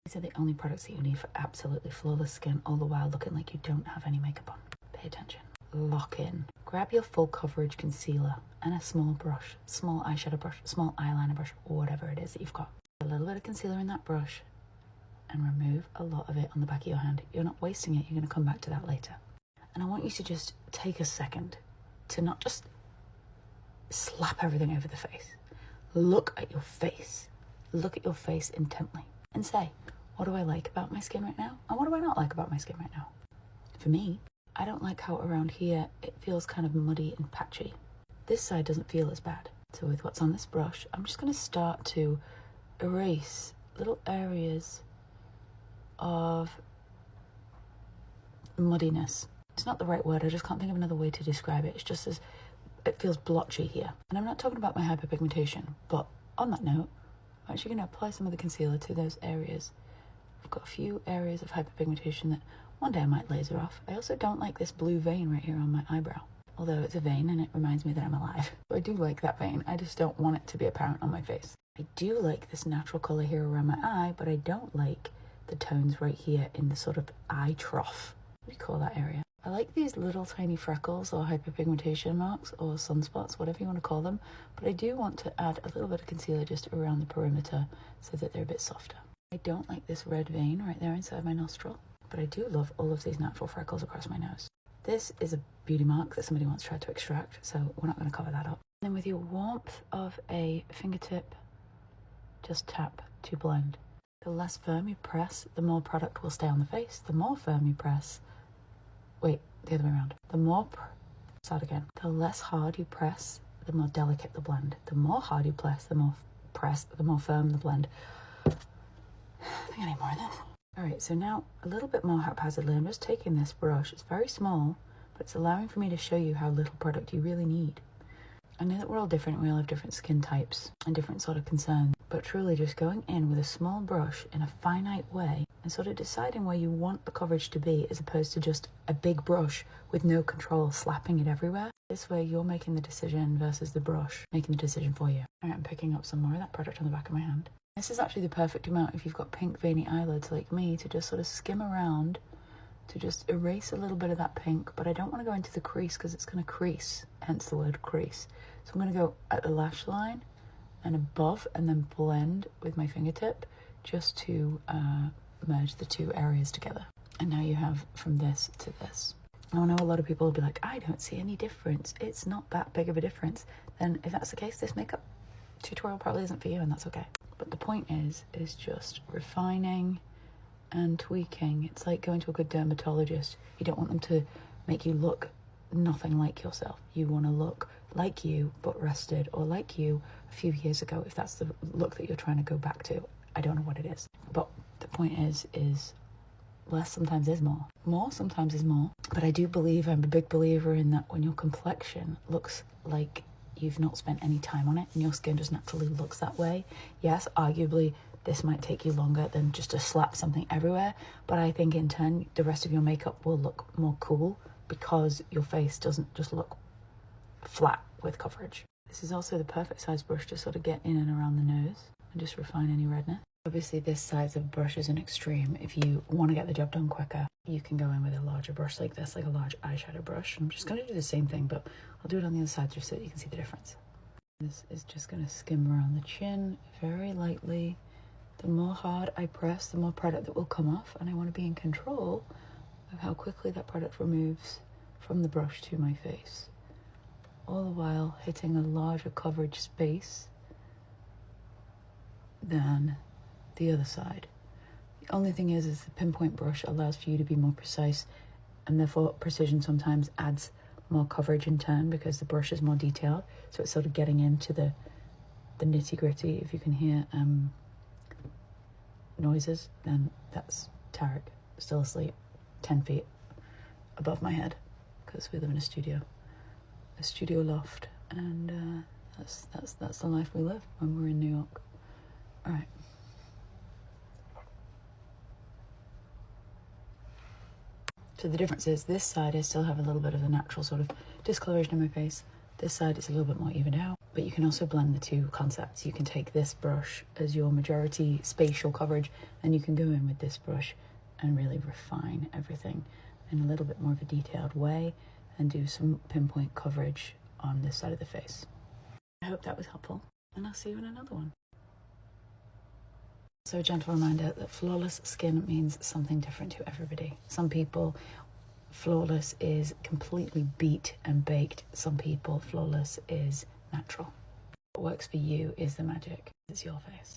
These are the only products that you need for absolutely flawless skin, all the while looking like you don't have any makeup on. Pay attention. Lock in. Grab your full coverage concealer and a small brush, small eyeshadow brush, small eyeliner brush, or whatever it is that you've got. A little bit of concealer in that brush and remove a lot of it on the back of your hand. You're not wasting it, you're going to come back to that later. And I want you to just take a second to not just slap everything over the face. Look at your face. Look at your face intently and say, what do I like about my skin right now? And what do I not like about my skin right now? For me, I don't like how around here it feels kind of muddy and patchy. This side doesn't feel as bad. So with what's on this brush, I'm just going to start to erase little areas of muddiness. It's not the right word, I just can't think of another way to describe it. It's just as it feels blotchy here. And I'm not talking about my hyperpigmentation, but on that note, I'm actually going to apply some of the concealer to those areas. I've got a few areas of hyperpigmentation that one day I might laser off. I also don't like this blue vein right here on my eyebrow. Although it's a vein and it reminds me that I'm alive. So I do like that vein, I just don't want it to be apparent on my face. I do like this natural colour here around my eye, but I don't like the tones right here in the sort of eye trough. What do you call that area? I like these little tiny freckles or hyperpigmentation marks or sunspots, whatever you want to call them, but I do want to add a little bit of concealer just around the perimeter so that they're a bit softer. I don't like this red vein right there inside my nostril, but I do love all of these natural freckles across my nose. This is a beauty mark that somebody once tried to extract, so we're not going to cover that up. And then with your warmth of a fingertip, just tap to blend. The less firm you press, the more product will stay on the face. The more firm you press, wait, the other way around. Start again. The less hard you press, the more delicate the blend. The more hard you press, the more firm the blend. I think I need more of this. All right, so now a little bit more haphazardly, I'm just taking this brush. It's very small, but it's allowing for me to show you how little product you really need. I know that we're all different, we all have different skin types and different sort of concerns, but truly just going in with a small brush in a finite way and sort of deciding where you want the coverage to be as opposed to just a big brush with no control slapping it everywhere. This way you're making the decision versus the brush making the decision for you. All right, I'm picking up some more of that product on the back of my hand. This is actually the perfect amount if you've got pink veiny eyelids like me to just sort of skim around to just erase a little bit of that pink, but I don't want to go into the crease because it's going to crease, hence the word crease. So I'm going to go at the lash line and above and then blend with my fingertip just to merge the two areas together. And now you have from this to this. I know a lot of people will be like, I don't see any difference. It's not that big of a difference. Then if that's the case, this makeup tutorial probably isn't for you, and that's okay. But the point is just refining and tweaking. It's like going to a good dermatologist. You don't want them to make you look nothing like yourself. You want to look like you, but rested, or like you a few years ago, if that's the look that you're trying to go back to. I don't know what it is. But the point is less sometimes is more. More sometimes is more. But I do believe, I'm a big believer in that when your complexion looks like you've not spent any time on it and your skin just naturally looks that way, yes, arguably this might take you longer than just to slap something everywhere, but I think in turn the rest of your makeup will look more cool because your face doesn't just look flat with coverage. This is also the perfect size brush to sort of get in and around the nose and just refine any redness. Obviously this size of brush is an extreme. If you want to get the job done quicker, you can go in with a larger brush like this, like a large eyeshadow brush. I'm just going to do the same thing, but I'll do it on the other side just so that you can see the difference. This is just going to skim around the chin very lightly. The more hard I press, the more product that will come off, and I want to be in control of how quickly that product removes from the brush to my face, all the while hitting a larger coverage space than the other side. The only thing is the pinpoint brush allows for you to be more precise, and therefore precision sometimes adds more coverage in turn because the brush is more detailed, so it's sort of getting into the nitty-gritty. If you can hear noises, then that's Tarek still asleep 10 feet above my head because we live in a studio loft, and that's the life we live when we're in New York. All right. So the difference is this side I still have a little bit of the natural sort of discoloration in my face. This side is a little bit more evened out. But you can also blend the two concepts. You can take this brush as your majority spatial coverage, and you can go in with this brush and really refine everything in a little bit more of a detailed way and do some pinpoint coverage on this side of the face. I hope that was helpful, and I'll see you in another one. So a gentle reminder that flawless skin means something different to everybody. Some people, flawless is completely beat and baked. Some people, flawless is natural. What works for you is the magic. It's your face.